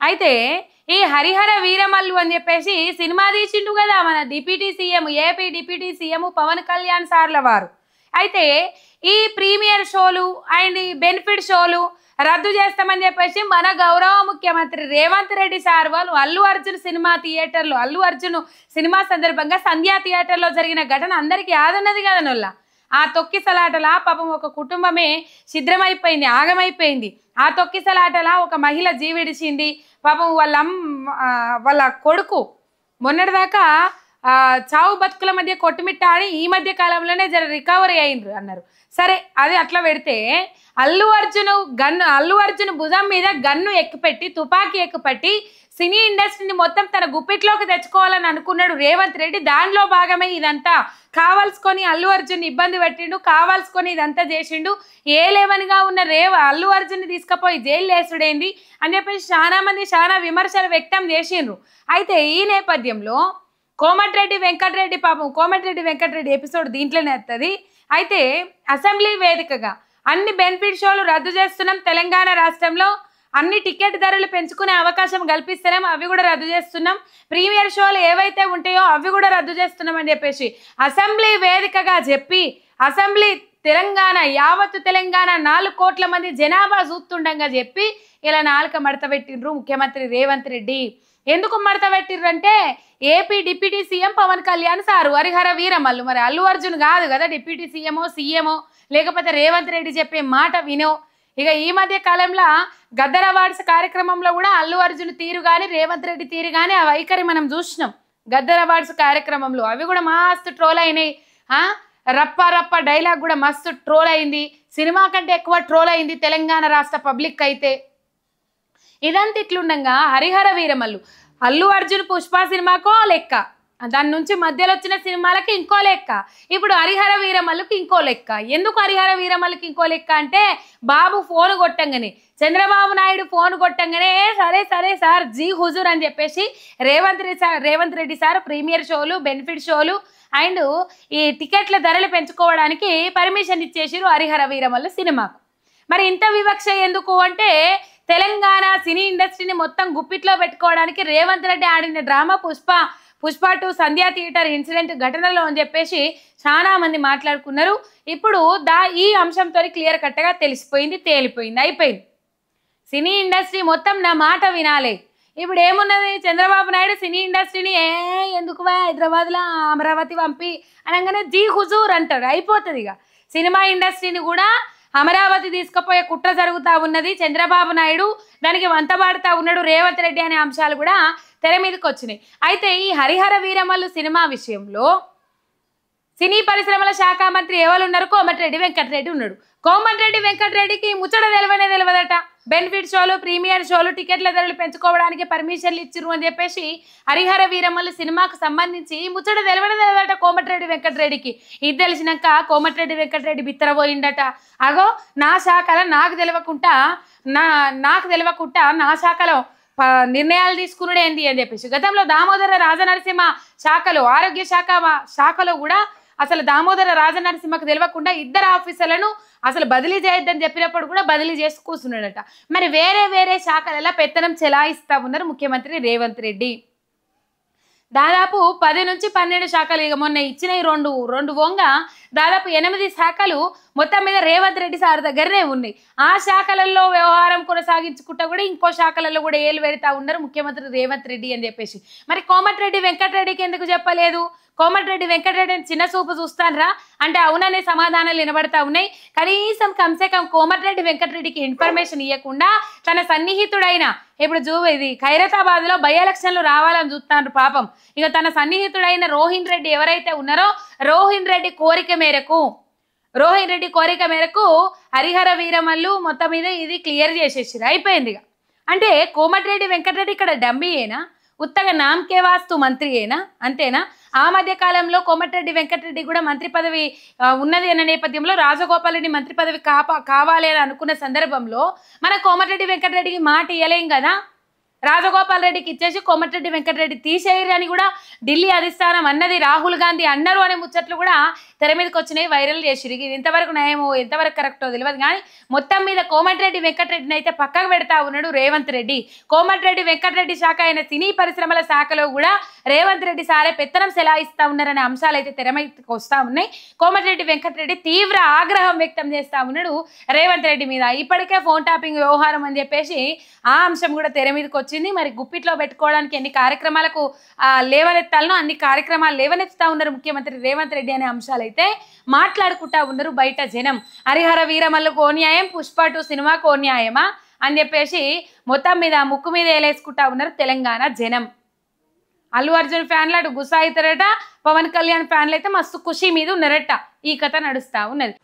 అయితే ఈ హరిహర వీరమల్లు అని చెప్పేసి సినిమా తీసిండు కదా మన deputy CM, AP deputy CM Pawan Kalyan సార్ల వారు. అయితే ఈ ప్రీమియర్ షోలు అండ్ ఈ బెనిఫిట్ షోలు రద్దు చేస్తామని చెప్పేసి మన గౌరవ ముఖ్యమంత్రి రేవంత్ రెడ్డి సార్ వాళ్ళు అల్లు అర్జున్ సినిమా సందర్భంగా సంధ్యా థియేటర్లో జరిగిన ఘటన అందరికీ యాదున్నది కదా నొల్ల. ఆ తొక్కిసలాటలా పాపం ఒక కుటుంబమే ఛిద్రమైపోయింది, ఆగమైపోయింది. ఆ తొక్కిసలాటలా ఒక మహిళ జీవిడిచింది. పాపం వాళ్ళ కొడుకు మొన్నటిదాకా చావు బతుకుల మధ్య కొట్టుమిట్టాడి ఈ మధ్య కాలంలోనే రికవరీ అయిండ్రు అన్నారు. సరే, అది అట్లా పెడితే అల్లు అర్జున్ భుజం మీద గన్ను ఎక్కుపెట్టి, తుపాకీ ఎక్కుపెట్టి సినీ ఇండస్ట్రీని మొత్తం తన గుప్పిట్లోకి తెచ్చుకోవాలని అనుకున్నాడు రేవంత్ రెడ్డి. దానిలో భాగమే ఇదంతా. కావాల్సుకొని అల్లు అర్జున్ ఇబ్బంది పెట్టిండు, కావాల్సుకొని ఇదంతా చేసిండు. ఏ లెవెన్గా ఉన్న అల్లు అర్జున్ని తీసుకుపోయి జైలు వేసుడేంది అని చెప్పేసి చాలా మంది చాలా విమర్శలు వ్యక్తం చేసిండ్రు. అయితే ఈ నేపథ్యంలో కోమటిరెడ్డి వెంకటరెడ్డి ఎపిసోడ్ దీంట్లోనే వస్తుంది. అయితే అసెంబ్లీ వేదికగా అన్ని బెనిఫిట్ షోలు రద్దు చేస్తున్నాం, తెలంగాణ రాష్ట్రంలో అన్ని టికెట్ ధరలు పెంచుకునే అవకాశం కల్పిస్తున్నాం, అవి కూడా రద్దు చేస్తున్నాం, ప్రీమియర్ షోలు ఏవైతే ఉంటాయో అవి కూడా రద్దు చేస్తున్నాం అని చెప్పేసి అసెంబ్లీ వేదికగా చెప్పి, అసెంబ్లీ యావత్తు తెలంగాణ 4 కోట్ల మంది జనాభా చూస్తుండగా చెప్పి ఇలా నాలుక మడత పెట్టిండ్రు ముఖ్యమంత్రి రేవంత్ రెడ్డి. ఎందుకు మడత పెట్టిర్రంటే AP deputy CM Pawan Kalyan sir Hari Hara Veera Mallu. మరి అల్లు అర్జున్ కాదు కదా డిప్యూటీ సీఎమో లేకపోతే రేవంత్ రెడ్డి చెప్పే మాట వినో. ఇక ఈ మధ్య కాలంలో గద్దర్ అవార్డ్స్ కార్యక్రమంలో కూడా అల్లు అర్జున్ తీరు కానీ రేవంత్ రెడ్డి తీరు కానీ ఆ వైఖరి మనం చూసినాం. గద్దర్ అవార్డ్స్ కార్యక్రమంలో అవి కూడా మస్తు ట్రోల్ అయినాయి. రప్ప డైలాగ్ కూడా మస్తు ట్రోల్ అయింది. సినిమా కంటే ఎక్కువ ట్రోల్ అయింది తెలంగాణ రాష్ట్ర పబ్లిక్ అయితే. ఇదంతా ఇట్లుండగా హరిహర వీరమల్లు అల్లు అర్జున్ పుష్ప సినిమాకో లెక్క, దాని నుంచి మధ్యలో వచ్చిన సినిమాలకి ఇంకో లెక్క, ఇప్పుడు హరిహర వీరమల్లుకి ఇంకో లెక్క. ఎందుకు హరిహర వీరమల్లుకి ఇంకో లెక్క అంటే బాబు ఫోన్ కొట్టంగానే, చంద్రబాబు నాయుడు ఫోన్ కొట్టంగానే సరే సార్ జీ హుజూర్ అని చెప్పేసి రేవంత్ రెడ్డి సార్ ప్రీమియర్ షోలు, బెనిఫిట్ షోలు అండ్ ఈ టికెట్ల ధరలు పెంచుకోవడానికి పర్మిషన్ ఇచ్చేసిరు హరిహర వీరమల్లు సినిమాకు. మరి ఇంత వివక్ష ఎందుకు అంటే తెలంగాణ సినీ ఇండస్ట్రీని మొత్తం గుప్పిట్లో పెట్టుకోవడానికి రేవంత్ రెడ్డి ఆడిన డ్రామా పుష్ప 2 సంధ్యా థియేటర్ ఇన్సిడెంట్ ఘటనలో అని చెప్పేసి చాలా మంది మాట్లాడుకున్నారు. ఇప్పుడు ఈ అంశంతో క్లియర్ కట్గా తేలిపోయింది, అయిపోయింది. సినీ ఇండస్ట్రీ మొత్తం నా మాట వినాలి. ఇప్పుడు ఏమున్నది, చంద్రబాబు నాయుడు సినీ ఇండస్ట్రీని ఎందుకు హైదరాబాద్లో అమరావతి పంపి అనగానే జీ హుజూర్ అంటాడు, అయిపోతుంది. ఇక సినిమా ఇండస్ట్రీని కూడా అమరావతి తీసుకుపోయే కుట్ర జరుగుతూ ఉన్నది. చంద్రబాబు నాయుడు దానికి వంతబాడుతూ ఉన్నాడు రేవంత్ రెడ్డి అనే అంశాలు కూడా తెర మీదకి వచ్చినాయి. అయితే ఈ హరిహర వీరమల్లు సినిమా విషయంలో సినీ పరిశ్రమల శాఖ మంత్రి ఎవరు ఉన్నారు? కోమటిరెడ్డి వెంకటరెడ్డి ఉన్నాడు. కోమటిరెడ్డి వెంకటరెడ్డికి ముచ్చట తెలియదట. బెనిఫిట్ షోలు, ప్రీమియర్ షోలు, టికెట్ల ధరలు పెంచుకోవడానికి పర్మిషన్లు ఇచ్చిరు అని చెప్పేసి హరిహర వీరమల్లు సినిమాకు సంబంధించి ముచ్చట తెలియదట కోమటిరెడ్డి వెంకటరెడ్డికి. ఇది తెలిసినాక కోమటిరెడ్డి వెంకటరెడ్డి బిత్తరపోయిందట. అగో నా శాఖలో నాకు తెలియకుండా నా శాఖలో నిర్ణయాలు తీసుకున్నాడు ఏంది అని చెప్పేసి. గతంలో దామోదర రాజనరసింహ శాఖలో, ఆరోగ్య శాఖలో కూడా అసలు దామోదర రాజనరసింహకు తెలియకుండా 2 ఆఫీసర్లను అసలు బదిలీ చేయొద్దని చెప్పినప్పుడు కూడా బదిలీ చేసి కూర్చున్నాడట. మరి వేరే శాఖలలో పెత్తనం చెలాయిస్తా ఉన్నారు ముఖ్యమంత్రి రేవంత్ రెడ్డి. దాదాపు 10 నుంచి 12 శాఖలు, ఇక మొన్న ఇచ్చిన 2 వంగ దాదాపు 8 శాఖలు మొత్తం మీద రేవంత్ రెడ్డి సార్ దగ్గరనే ఉన్నాయి. ఆ శాఖలలో వ్యవహారం కొనసాగించుకుంటా కూడా ఇంకో శాఖలలో కూడా ఏలు పెడతా ఉన్నారు ముఖ్యమంత్రి రేవంత్ రెడ్డి అని చెప్పేసి. మరి కోమటిరెడ్డి వెంకటరెడ్డికి ఎందుకు చెప్పలేదు? కోమటిరెడ్డి వెంకటరెడ్డిని చిన్న చూపు చూస్తానరా అంటే అవుననే సమాధానాలు వినబడతా ఉన్నాయి. కనీసం కంసేకం కోమటిరెడ్డి వెంకటరెడ్డికి ఇన్ఫర్మేషన్ ఇవ్వకుండా తన సన్నిహితుడైన, ఇప్పుడు ఇది ఖైరతాబాద్లో బై ఎలక్షన్లు రావాలని చూస్తాను పాపం. ఇక తన సన్నిహితుడైన రోహిన్ రెడ్డి ఎవరైతే ఉన్నారో రోహిన్ రెడ్డి కోరిక మేరకు హరిహర వీరమల్లు మొత్తం మీద ఇది క్లియర్ చేసేసారు, అయిపోయింది. అంటే కోమటిరెడ్డి వెంకటరెడ్డి ఇక్కడ డమ్మీయేనా, ఉత్తగా నామకే వాస్తు మంత్రి ఏనా, అంతేనా? ఆ మధ్య కాలంలో కోమటిరెడ్డి వెంకటరెడ్డి కూడా మంత్రి పదవి ఉన్నది అన్న నేపథ్యంలో రాజగోపాల్ రెడ్డి మంత్రి పదవి కావాలి అని అనుకున్న సందర్భంలో మన కోమటిరెడ్డి వెంకటరెడ్డికి మాట ఇవ్వలేం కదా. రాజగోపాల్ రెడ్డికి ఇచ్చేసి కోమటిరెడ్డి వెంకటరెడ్డి తీసేయరు అని కూడా ఢిల్లీ అధిష్టానం అన్నది, రాహుల్ గాంధీ అన్నారు అనే ముచ్చట్లు కూడా తెర మీదకి వచ్చినాయి, వైరల్ చేసిరు. ఇది ఎంతవరకు న్యాయమో ఎంతవరకు కరెక్టో తెలియదు కానీ మొత్తం మీద కోమటిరెడ్డి వెంకటరెడ్డిని అయితే పక్కకు పెడతా ఉన్నాడు రేవంత్ రెడ్డి. కోమటిరెడ్డి వెంకటరెడ్డి శాఖ అయిన సినీ పరిశ్రమల శాఖలో కూడా రేవంత్ రెడ్డి సారే పెత్తనం సెలాయిస్తా ఉన్నారనే అంశాలు అయితే తెర మీదకి వస్తా ఉన్నాయి. కోమటిరెడ్డి వెంకటరెడ్డి తీవ్ర ఆగ్రహం వ్యక్తం చేస్తా ఉన్నాడు రేవంత్ రెడ్డి మీద. ఇప్పటికే ఫోన్ టాపింగ్ వ్యవహారం అని చెప్పేసి ఆ అంశం కూడా తెర మీదకి వచ్చింది. మరి గుప్పిట్లో పెట్టుకోవడానికి ఎన్ని కార్యక్రమాలకు లేవనెత్తాలనో అన్ని కార్యక్రమాలు లేవనెత్తుతా ఉన్నారు ముఖ్యమంత్రి రేవంత్ రెడ్డి అనే అంశాలు అయితే మాట్లాడుకుంటా ఉన్నారు బయట జనం. హరిహర వీరమల్లు కోన్యాయం, పుష్ప 2 సినిమా కోన్యాయమా అని చెప్పేసి మొత్తం మీద ముక్కు మీద ఏలేసుకుంటా ఉన్నారు తెలంగాణ జనం. అల్లు అర్జున్ ఫ్యాన్లు అటు గుసా అవుతారట, పవన్ కళ్యాణ్ ఫ్యాన్లు అయితే మస్తు ఖుషి మీద ఉన్నారట. ఈ కథ నడుస్తా ఉన్నది.